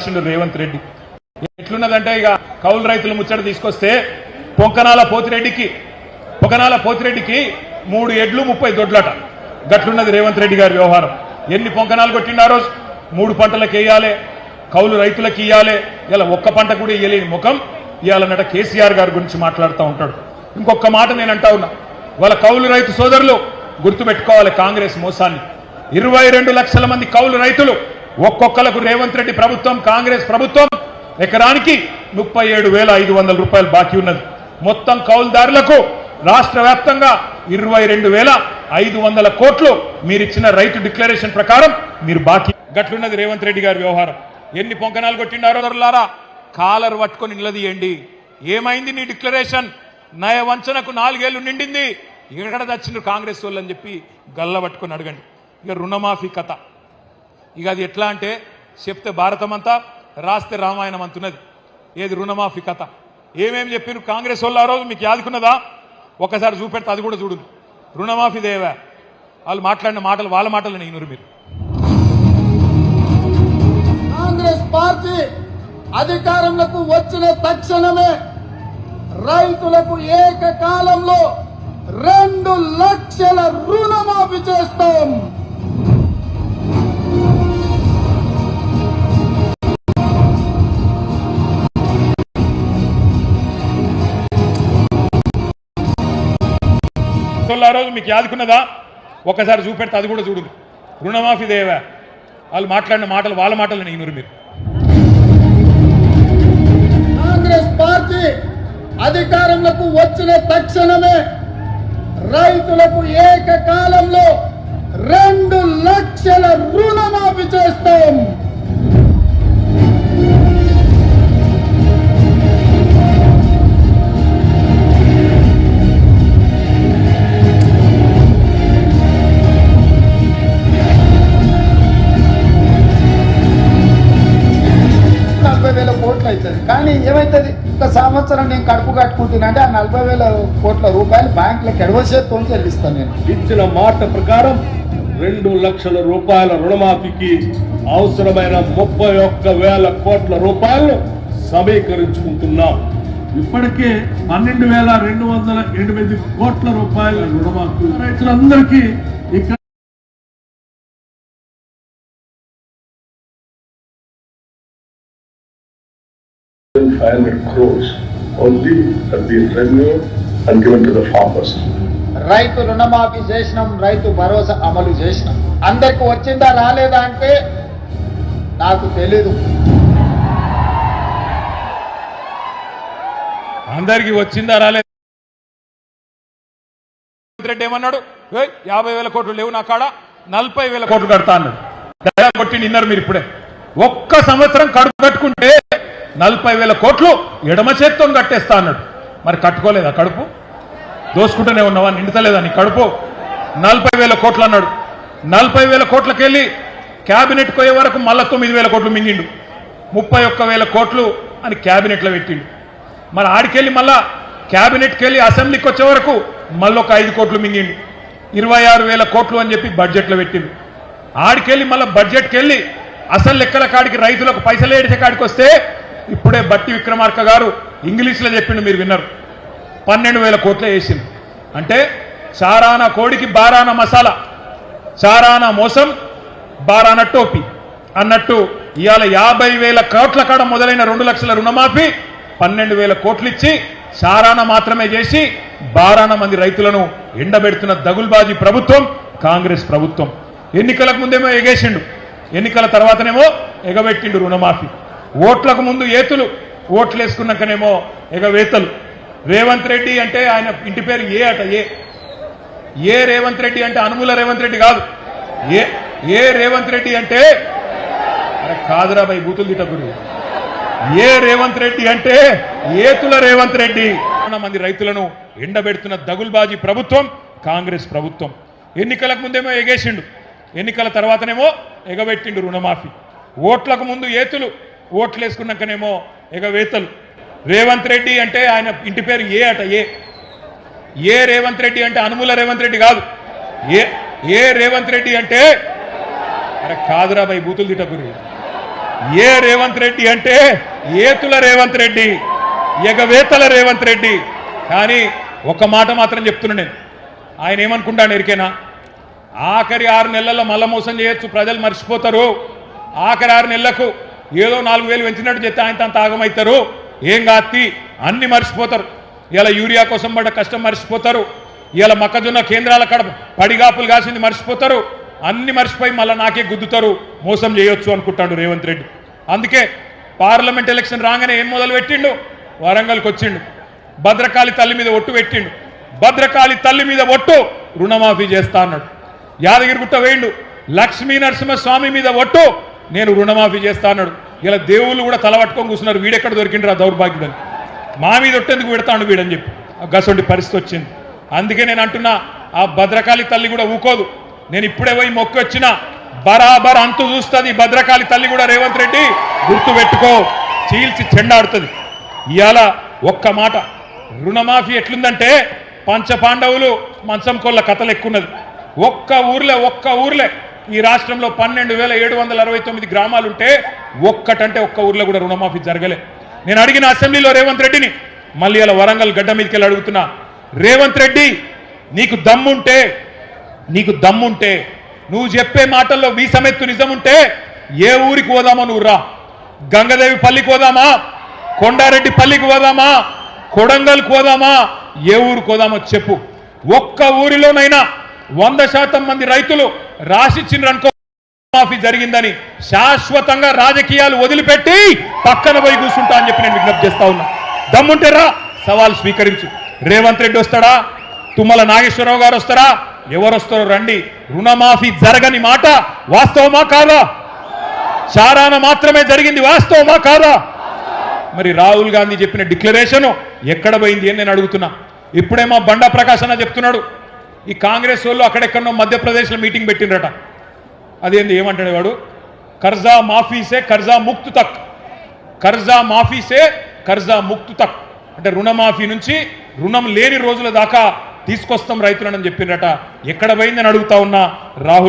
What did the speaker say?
రేవంత్ రెడ్డి ఎట్లున్నదంటే ఇక కౌలు రైతుల ముచ్చట తీసుకొస్తే పొంకనాల పోతిరెడ్డికి 3 ఎడ్లు 30 దొడ్లట గట్లున్నది రేవంత్ రెడ్డి గారి వ్యవహారం. ఎన్ని పొంకనాలు కొట్టిండా రోజు 3 పంటలకు వేయాలి, కౌలు రైతులకు ఇయ్యాలి, ఇలా ఒక్క పంట కూడా ఇయ్యలేని ముఖం ఇయ్యాలన్నట కేసీఆర్ గారి గురించి మాట్లాడుతూ ఉంటాడు. ఇంకొక మాట నేను అంటా ఉన్నా, వాళ్ళ కౌలు రైతు సోదరులు గుర్తుపెట్టుకోవాలి కాంగ్రెస్ మోసాన్ని. 22 లక్షల మంది కౌలు రైతులు ఒక్కొక్కలకు రేవంత్ రెడ్డి ప్రభుత్వం కాంగ్రెస్ ప్రభుత్వం ఎకరానికి 37,500 రూపాయలు బాకీ ఉన్నది. మొత్తం కౌలుదారులకు రాష్ట్ర వ్యాప్తంగా 22,500 కోట్లు మీరిచ్చిన రైతు డిక్లరేషన్ ప్రకారం మీరు బాకీ. గట్లున్నది రేవంత్ రెడ్డి గారి వ్యవహారం. ఎన్ని పొంకనాలు కొట్టిండారో కాలర్ పట్టుకొని నిలదీయండి. ఏమైంది నీ డిక్లరేషన్? నయ వంచనకు 4 ఏళ్లు నిండింది, ఎక్కడ తెచ్చిండ్రు కాంగ్రెస్ వాళ్ళు అని చెప్పి గల్ల పట్టుకొని అడగండి. ఇక రుణమాఫీ కథ, ఇక అది ఎట్లా అంటే చెప్తే భారతం అంతా రాస్తే రామాయణం అంటున్నది. ఏది రుణమాఫీ కథ ఏమేమి చెప్పారు కాంగ్రెస్ వాళ్ళు ఆ రోజు మీకు యాదుకున్నదా? ఒకసారి చూపెడితే అది కూడా చూడు. రుణమాఫీ దేవా వాళ్ళు మాట్లాడిన మాటలు వాళ్ళ మాటలు ఈనరు మీరు. కాంగ్రెస్ పార్టీ అధికారంలోకి వచ్చిన తక్షణమే రైతులకు ఏకకాలంలో 2 లక్షల రుణమాఫీ చేస్తాం. ఆ రోజు మీకు యాదుకున్నదా? ఒకసారి చూపెడితే అది కూడా చూడు. రుణమాఫీ దేవా వాళ్ళు మాట్లాడిన మాటలు వాళ్ళ మాటలు ఈనరు మీరు. కాంగ్రెస్ పార్టీ అధికారంలోకి వచ్చిన తక్షణమే రైతులకు ఏకకాలంలో 2 లక్షల రుణమాఫీ చేస్తాం. అవుతుంది కానీ ఏమైతుంది, ఒక సంవత్సరం నేను కడుపు కట్టుకుంటున్నా అంటే ఆ 40,000 కోట్ల రూపాయలు బ్యాంకులకు ఎడవసేతో చెల్లిస్తాను. నేను ఇచ్చిన మాట ప్రకారం 2 లక్షల రూపాయల రుణమాఫీకి అవసరమైన 31,000 కోట్ల రూపాయలు సమీకరించుకుంటున్నాం. ఇప్పటికే 12,208 కోట్ల రూపాయల రుణమాఫీ రైతులందరికీ ఇక్కడ 500 crores only have been renewed and given to the farmers. రైతు రుణమాఫీ చేసినాం, రైతు భరోసా అమలు చేసినాం. అందరికి వచ్చిందా రాలేదా అంటే నాకు తెలీదు. అందరికి వచ్చిందా రాలేదు రెడ్డి ఏమన్నాడు? 50,000 కోట్లు లేవు నా కాడ, 40,000 కోట్లు కడతా అన్నాడు. దయా కొట్టి నిన్నారు మీరు. ఇప్పుడే ఒక్క సంవత్సరం కడుపు కట్టుకుంటే 40,000 కోట్లు ఎడమ చేత్తో కట్టేస్తా అన్నాడు. మరి కట్టుకోలేదా? కడుపు దోసుకుంటూనే ఉన్నావా? నిండుతలేదా నీ కడుపు? 40,000 కోట్లు అన్నాడు. 40,000 కోట్లకి వెళ్ళి క్యాబినెట్ పోయే వరకు మళ్ళా 9,000 కోట్లు మింగిండు. 31,000 కోట్లు అని క్యాబినెట్లో పెట్టిండు. మరి ఆడికెళ్ళి మళ్ళా క్యాబినెట్కి వెళ్ళి అసెంబ్లీకి వచ్చే వరకు మళ్ళీ ఒక 5 కోట్లు మింగిండు. 26,000 కోట్లు అని చెప్పి బడ్జెట్లో పెట్టిండు. ఆడికెళ్ళి మళ్ళీ బడ్జెట్కి వెళ్ళి అసలు లెక్కల కాడికి రైతులకు పైసలు ఏడిచే కాడికి వస్తే ఇప్పుడే బట్టి విక్రమార్క గారు ఇంగ్లీష్లో చెప్పిండు, మీరు విన్నారు. 12,000 కోట్లే వేసింది. అంటే చారానా కోడికి బారానా మసాలా, చారానా మోసం బారానా టోపీ అన్నట్టు ఇవాళ 50,000 కోట్ల కాడ మొదలైన 2 లక్షల రుణమాఫీ 12,000 కోట్లు ఇచ్చి చారానా మాత్రమే చేసి బారానా మంది రైతులను ఎండబెడుతున్న దగుల్బాజీ ప్రభుత్వం కాంగ్రెస్ ప్రభుత్వం. ఎన్నికలకు ముందేమో ఎగేసిండు, ఎన్నికల తర్వాతనేమో ఎగబెట్టిండు రుణమాఫీ. ఓట్లకు ముందు ఏతులు, ఓట్లు వేసుకున్నాకనేమో ఎగవేతలు. రేవంత్ రెడ్డి అంటే ఆయన ఇంటి పేరు ఏ అట, ఏ రేవంత్ రెడ్డి అంటే అనుమూల రేవంత్ రెడ్డి కాదు. ఏ రేవంత్ రెడ్డి అంటే అరే కాదురా బై బూతులు తిట్టగురు. ఏ రేవంత్ రెడ్డి అంటే ఏతుల రేవంత్ రెడ్డి. మంది రైతులను ఎండబెడుతున్న దగుల్బాజీ ప్రభుత్వం కాంగ్రెస్ ప్రభుత్వం. ఎన్నికలకు ముందేమో ఎగేసిండు, ఎన్నికల తర్వాతనేమో ఎగబెట్టిండు రుణమాఫీ. ఓట్లకు ముందు ఏతులు, ఓట్లు వేసుకున్నాకనేమో ఎగవేతలు. రేవంత్ రెడ్డి అంటే ఆయన ఇంటి పేరు ఏ అట, ఏ రేవంత్ రెడ్డి అంటే అనుమూల రేవంత్ రెడ్డి కాదు. ఏ రేవంత్ రెడ్డి అంటే అరే కాదురా బై బూతులు తిట్టగురు. ఏ రేవంత్ రెడ్డి అంటే ఏతుల రేవంత్ రెడ్డి, ఎగవేతల రేవంత్ రెడ్డి. కానీ ఒక మాట మాత్రం చెప్తున్నా నేను, ఆయన ఏమనుకుంటాను ఎరికేనా, ఆఖరి 6 నెలల్లో మళ్ళా మోసం చేయొచ్చు, ప్రజలు మర్చిపోతారు. ఆఖరి 6 నెలలకు ఏదో 4,000 పెంచినట్టు చెప్తే ఆయన అంత ఆగమవుతారు, ఏం కాత్తి అన్ని మర్చిపోతారు. ఇలా యూరియా కోసం పడ్డ కష్టం మర్చిపోతారు, ఇలా మొక్కజొన్న కేంద్రాల కడ పడిగాపులు కాసింది మర్చిపోతారు, అన్ని మర్చిపోయి మళ్ళీ నాకే గుద్దుతారు, మోసం చేయొచ్చు అనుకుంటాడు రేవంత్ రెడ్డి. అందుకే పార్లమెంట్ ఎలక్షన్ రాగానే ఏం మొదలు పెట్టిండు, వరంగల్కి వచ్చిండు, భద్రకాళి తల్లి మీద ఒట్టు పెట్టిండు. భద్రకాళి తల్లి మీద ఒట్టు రుణమాఫీ చేస్తా అన్నాడు. యాదగిరిగుట్ట వేయిండు, లక్ష్మీ నరసింహస్వామి మీద ఒట్టు నేను రుణమాఫీ చేస్తా అన్నాడు. ఇలా దేవుళ్ళు కూడా తలపట్టుకొని కూర్చున్నారు, వీడెక్కడ దొరికిండ్రా దౌర్భాగ్యుడని, మా మీద ఒట్టేందుకు పెడతాడు వీడని చెప్పి గసంటి పరిస్థితి వచ్చింది. అందుకే నేను అంటున్నా, ఆ భద్రకాళి తల్లి కూడా ఊకోదు. నేను ఇప్పుడే పోయి మొక్కు వచ్చిన బరాబర్ అంతు చూస్తుంది భద్రకాళి తల్లి కూడా. రేవంత్ రెడ్డి గుర్తు పెట్టుకో, చీల్చి చెండాడుతుంది. ఇవాళ ఒక్క మాట, రుణమాఫీ ఎట్లుందంటే పంచపాండవులు మంచం కొల్ల కథలు ఎక్కున్నది. ఒక్క ఊర్లే ఈ రాష్ట్రంలో 12,769 గ్రామాలుంటే ఒక్కటంటే ఒక్క ఊర్లో కూడా రుణమాఫీ జరగలే. నేను అడిగిన అసెంబ్లీలో రేవంత్ రెడ్డిని, మళ్ళీ ఇలా వరంగల్ గడ్డ మీదకి వెళ్ళి అడుగుతున్నా, రేవంత్ రెడ్డి నీకు దమ్ముంటే నువ్వు చెప్పే మాటల్లో వీసమెత్తు నిజముంటే ఏ ఊరికి పోదామో నువ్వు రా. గంగదేవి పల్లికి పోదామా, కొండారెడ్డి పల్లికి పోదామా, కొడంగల్కి పోదామా, ఏ ఊరికి పోదామో చెప్పు. ఒక్క ఊరిలోనైనా 100% మంది రైతులు రాసిచ్చినరనుకో మాఫీ జరిగిందని శాశ్వతంగా రాజకీయాలు వదిలిపెట్టి పక్కన పోయి కూర్చుంటా అని చెప్పి నేను విజ్ఞప్తి చేస్తా ఉన్నా. దమ్ముంటే రా, సవాల్ స్వీకరించు. రేవంత్ రెడ్డి వస్తాడా, తుమ్మల నాగేశ్వరరావు గారు వస్తారా, ఎవరు వస్తారో రండి. రుణమాఫీ జరగని మాట వాస్తవమా కాదా? చారాన మాత్రమే జరిగింది, వాస్తవమా కాదా? మరి రాహుల్ గాంధీ చెప్పిన డిక్లరేషన్ ఎక్కడ పోయింది అని నేను అడుగుతున్నా. ఇప్పుడేమో బండా ప్రకాశ్ అన్న చెప్తున్నాడు, ఈ కాంగ్రెస్ వాళ్ళు అక్కడెక్కడో మధ్యప్రదేశ్లో మీటింగ్ పెట్టిండ్రట. అదేంది ఏమంటాడు వాడు, కర్జా మాఫీసే కర్జా ముక్తు తక్, కర్జా మాఫీసే కర్జా ముక్తు తక్ అంటే రుణమాఫీ నుంచి రుణం లేని రోజుల దాకా తీసుకొస్తాం రైతులను అని చెప్పిండ్రట. ఎక్కడ పోయిందని అడుగుతా ఉన్నా రాహుల్